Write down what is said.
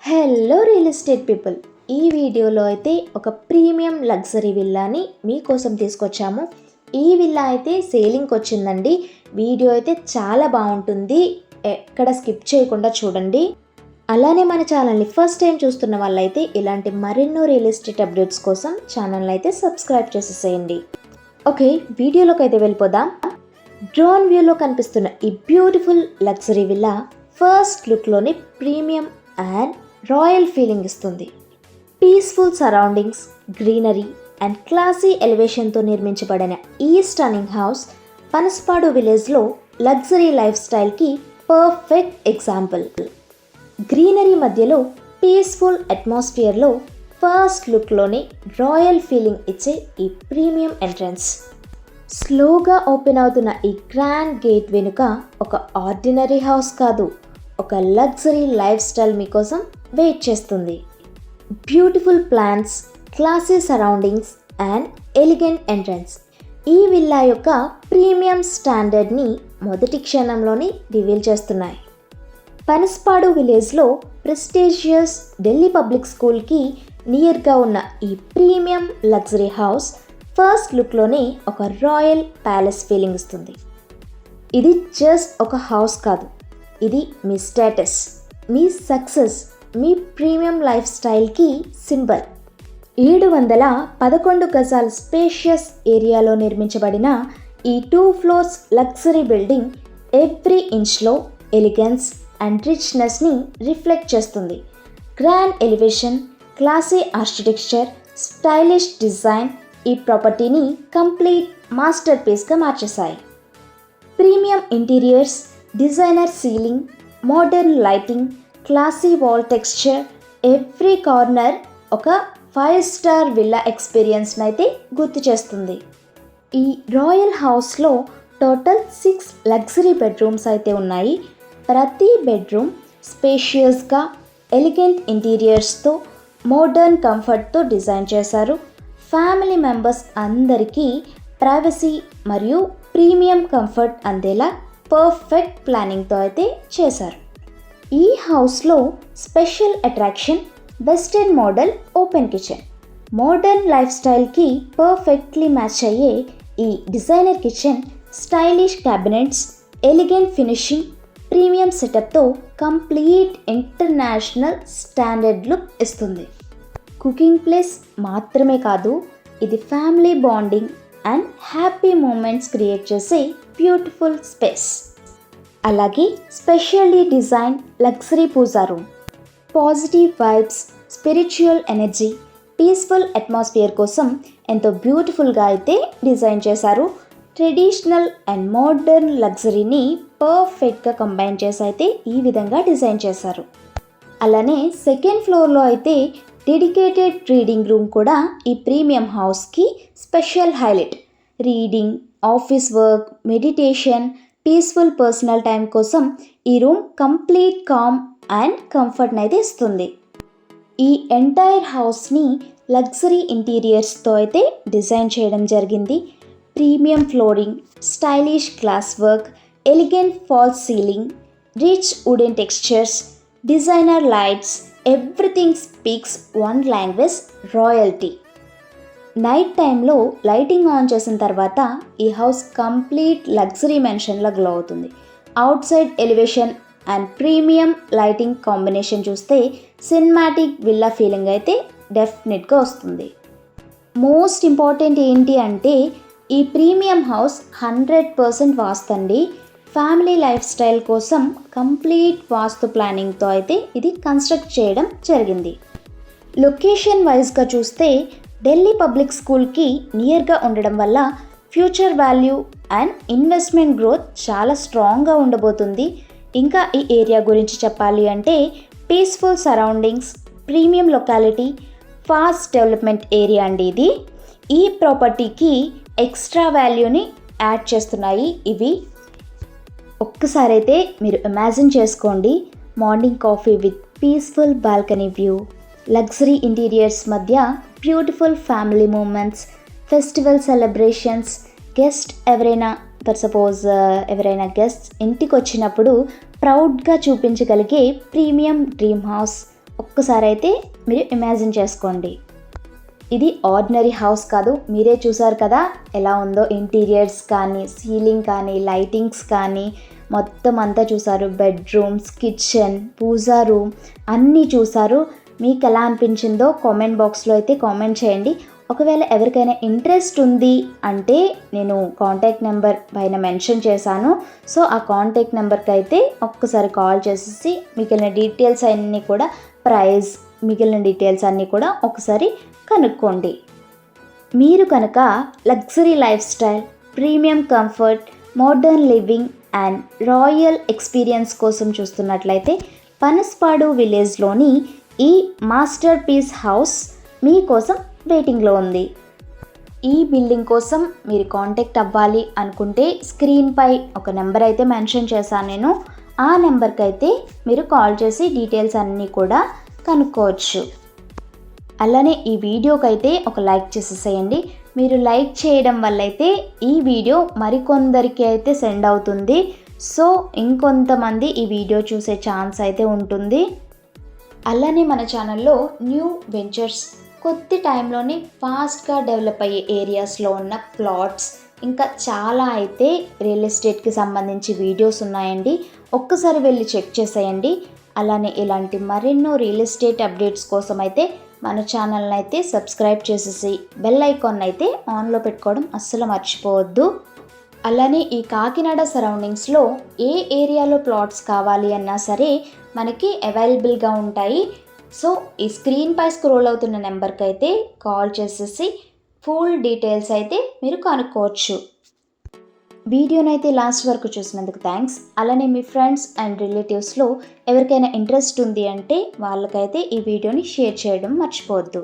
Hello real estate people, ఈ వీడియోలో అయితే ఒక ప్రీమియం లగ్జరీ విల్లాని మీకోసం తీసుకొచ్చాము. ఈ విల్లా అయితే సేలింగ్కి వచ్చిందండి. వీడియో అయితే చాలా బాగుంటుంది, ఎక్కడ స్కిప్ చేయకుండా చూడండి. అలానే మన ఛానల్ని ఫస్ట్ టైం చూస్తున్న వాళ్ళైతే ఇలాంటి మరెన్నో రియల్ ఎస్టేట్ అప్డేట్స్ కోసం ఛానల్ని అయితే సబ్స్క్రైబ్ చేసేసేయండి. ఓకే, వీడియోలోకి అయితే వెళ్ళిపోదాం. డ్రోన్ వ్యూలో కనిపిస్తున్న ఈ బ్యూటిఫుల్ లగ్జరీ విల్లా ఫస్ట్ లుక్లోనే ప్రీమియం అండ్ రాయల్ ఫీలింగ్ ఇస్తుంది. Peaceful surroundings, greenery and classy ఎలివేషన్తో నిర్మించబడిన ఈ స్టన్నింగ్ హౌస్ పనసపాడు విలేజ్లో లగ్జరీ లైఫ్ స్టైల్కి పర్ఫెక్ట్ ఎగ్జాంపుల్. గ్రీనరీ మధ్యలో పీస్ఫుల్ అట్మాస్ఫియర్లో ఫస్ట్ లుక్లోనే రాయల్ ఫీలింగ్ ఇచ్చే ఈ ప్రీమియం ఎంట్రన్స్. స్లోగా ఓపెన్ అవుతున్న ఈ గ్రాండ్ గేట్ వెనుక ఒక ఆర్డినరీ హౌస్ కాదు, ఒక లగ్జరీ లైఫ్ స్టైల్ మీకోసం వెయిట్ చేస్తుంది. Beautiful plants, classy surroundings and elegant entrance ఈ విల్లా యొక్క ప్రీమియం స్టాండర్డ్ని మొదటి క్షణంలోనే రివీల్ చేస్తున్నాయి. పనసపాడు విలేజ్లో ప్రెస్టీజియస్ ఢిల్లీ పబ్లిక్ స్కూల్కి నియర్గా ఉన్న ఈ ప్రీమియం లగ్జరీ హౌస్ ఫస్ట్ లుక్లోనే ఒక రాయల్ ప్యాలెస్ ఫీలింగ్ ఇస్తుంది. ఇది జస్ట్ ఒక హౌస్ కాదు, ఇది మీ స్టేటస్, మీ సక్సెస్, మీ ప్రీమియం లైఫ్ స్టైల్కి సింబల్. 711 గజాల స్పేషియస్ ఏరియాలో నిర్మించబడిన ఈ 2 floors లగ్జరీ బిల్డింగ్ ఎవ్రీ ఇంచ్లో ఎలిగెన్స్ అండ్ రిచ్నెస్ని రిఫ్లెక్ట్ చేస్తుంది. Grand elevation, classy architecture, stylish design ఈ ప్రాపర్టీని కంప్లీట్ మాస్టర్ పీస్గా మార్చేశాయి. Premium interiors, designer ceiling, modern lighting, classy wall texture, every corner ఒక 5-star విల్లా ఎక్స్పీరియన్స్ని అయితే గుర్తు చేస్తుంది. ఈ రాయల్ హౌస్లో టోటల్ 6 లగ్జరీ బెడ్రూమ్స్ అయితే ఉన్నాయి. ప్రతి బెడ్రూమ్ స్పేషియస్గా ఎలిగెంట్ ఇంటీరియర్స్తో మోడర్న్ కంఫర్ట్తో డిజైన్ చేశారు. ఫ్యామిలీ మెంబర్స్ అందరికీ ప్రైవసీ మరియు ప్రీమియం కంఫర్ట్ అందేలా పర్ఫెక్ట్ ప్లానింగ్తో అయితే చేశారు. ఈ హౌస్లో special attraction western model open kitchen. Modern life స్టైల్కి పర్ఫెక్ట్లీ మ్యాచ్ అయ్యే ఈ designer kitchen stylish cabinets, elegant finishing, premium సెటప్తో కంప్లీట్ ఇంటర్నేషనల్ స్టాండర్డ్ లుక్ ఇస్తుంది. కుకింగ్ ప్లేస్ మాత్రమే కాదు, ఇది family bonding and happy moments create చేసే బ్యూటిఫుల్ స్పేస్. అలాగే specially design luxury puja room. Positive vibes, spiritual energy, peaceful atmosphere కోసం ఎంతో బ్యూటిఫుల్గా అయితే డిజైన్ చేశారు. ట్రెడిషనల్ అండ్ మోడర్న్ లగ్జరీని పర్ఫెక్ట్గా కంబైన్ చేసి అయితే ఈ విధంగా డిజైన్ చేశారు. అలానే సెకండ్ ఫ్లోర్లో అయితే డెడికేటెడ్ రీడింగ్ రూమ్ కూడా ఈ ప్రీమియం హౌస్కి special highlight. Reading, office work, meditation, peaceful personal time కోసం ఈ రూమ్ కంప్లీట్ కామ్ అండ్ కంఫర్ట్ని అయితే ఇస్తుంది. ఈ ఎంటైర్ హౌస్ని లగ్జరీ ఇంటీరియర్స్తో అయితే డిజైన్ చేయడం జరిగింది. Premium flooring, stylish glass work, elegant false ceiling, rich wooden textures, designer lights, everything speaks one language, royalty. Night టైంలో లైటింగ్ ఆన్ చేసిన తర్వాత ఈ హౌస్ కంప్లీట్ లగ్జరీ మెన్షన్లా గ్లో అవుతుంది. Outside elevation and premium lighting combination చూస్తే cinematic villa feeling అయితే డెఫినెట్గా వస్తుంది. మోస్ట్ ఇంపార్టెంట్ ఏంటి అంటే ఈ ప్రీమియం హౌస్ 100% వాస్తు అండి. ఫ్యామిలీ లైఫ్ స్టైల్ కోసం కంప్లీట్ వాస్తు ప్లానింగ్తో అయితే ఇది కన్స్ట్రక్ట్ చేయడం జరిగింది. లొకేషన్ వైజ్గా చూస్తే ఢిల్లీ పబ్లిక్ స్కూల్కి నియర్గా ఉండడం వల్ల future value and investment growth చాలా స్ట్రాంగ్గా ఉండబోతుంది. ఇంకా ఈ ఏరియా గురించి చెప్పాలి అంటే peaceful surroundings, premium locality, fast development area అండి ఇది. ఈ ప్రాపర్టీకి ఎక్స్ట్రా వాల్యూని యాడ్ చేస్తున్నాయి ఇవి. ఒక్కసారి అయితే మీరు ఇమాజిన్ చేసుకోండి, morning coffee with peaceful balcony view, luxury interiors మధ్య beautiful family moments, festival celebrations, ఎవరైనా గెస్ట్స్ ఇంటికి వచ్చినప్పుడు ప్రౌడ్గా చూపించగలిగే ప్రీమియం డ్రీమ్ హౌస్. ఒక్కసారి అయితే మీరు ఇమాజిన్ చేసుకోండి. ఇది ఆర్డినరీ హౌస్ కాదు. మీరే చూసారు కదా ఎలా ఉందో, ఇంటీరియర్స్ కానీ, సీలింగ్ కానీ, లైటింగ్స్ కానీ మొత్తం అంతా చూసారు. బెడ్రూమ్స్, కిచెన్, పూజా రూమ్ అన్నీ చూసారు. మీకు ఎలా అనిపించిందో కామెంట్ బాక్స్లో అయితే కామెంట్ చేయండి. ఒకవేళ ఎవరికైనా ఇంట్రెస్ట్ ఉంది అంటే నేను కాంటాక్ట్ నెంబర్ పైన మెన్షన్ చేశాను. సో ఆ కాంటాక్ట్ నెంబర్కి అయితే ఒక్కసారి కాల్ చేసేసి మిగిలిన డీటెయిల్స్ అన్నీ కూడా, ప్రైస్, మిగిలిన డీటెయిల్స్ అన్నీ కూడా ఒకసారి కనుక్కోండి. మీరు కనుక luxury life style, premium comfort, modern living and royal experience కోసం చూస్తున్నట్లయితే పనస్పాడు విలేజ్లోని ఈ మాస్టర్ పీస్ హౌస్ మీకోసం వెయిటింగ్లో ఉంది. ఈ బిల్డింగ్ కోసం మీరు కాంటాక్ట్ అవ్వాలి అనుకుంటే స్క్రీన్పై ఒక నెంబర్ అయితే మెన్షన్ చేశాను నేను. ఆ నెంబర్కి అయితే మీరు కాల్ చేసి డీటెయిల్స్ అన్నీ కూడా కనుక్కోవచ్చు. అలానే ఈ వీడియోకి అయితే ఒక లైక్ చేసేసేయండి. మీరు లైక్ చేయడం వల్ల అయితే ఈ వీడియో మరికొందరికి అయితే సెండ్ అవుతుంది. సో ఇంకొంతమంది ఈ వీడియో చూసే ఛాన్స్ అయితే ఉంటుంది. అలానే మన ఛానల్లో న్యూ వెంచర్స్, కొద్ది టైంలోనే ఫాస్ట్గా డెవలప్ అయ్యే ఏరియాస్లో ఉన్న ప్లాట్స్, ఇంకా చాలా అయితే రియల్ ఎస్టేట్కి సంబంధించి వీడియోస్ ఉన్నాయండి. ఒక్కసారి వెళ్ళి చెక్ చేసేయండి. అలానే ఇలాంటి మరెన్నో రియల్ ఎస్టేట్ అప్డేట్స్ కోసం అయితే మన ఛానల్ని అయితే సబ్స్క్రైబ్ చేసేసి బెల్ ఐకాన్ అయితే ఆన్లో పెట్టుకోవడం అస్సలు మర్చిపోవద్దు. అలానే ఈ కాకినాడ సరౌండింగ్స్లో ఏ ఏరియాలో ప్లాట్స్ కావాలి అన్నా సరే మనకి అవైలబుల్గా ఉంటాయి. సో ఈ స్క్రీన్పై స్క్రోల్ అవుతున్న నెంబర్కి అయితే కాల్ చేసేసి ఫుల్ డీటెయిల్స్ అయితే మీరు కనుక్కోవచ్చు. వీడియోనైతే లాస్ట్ వరకు చూసినందుకు థ్యాంక్స్. అలానే మీ ఫ్రెండ్స్ అండ్ రిలేటివ్స్లో ఎవరికైనా ఇంట్రెస్ట్ ఉంది అంటే వాళ్ళకైతే ఈ వీడియోని షేర్ చేయడం మర్చిపోవద్దు.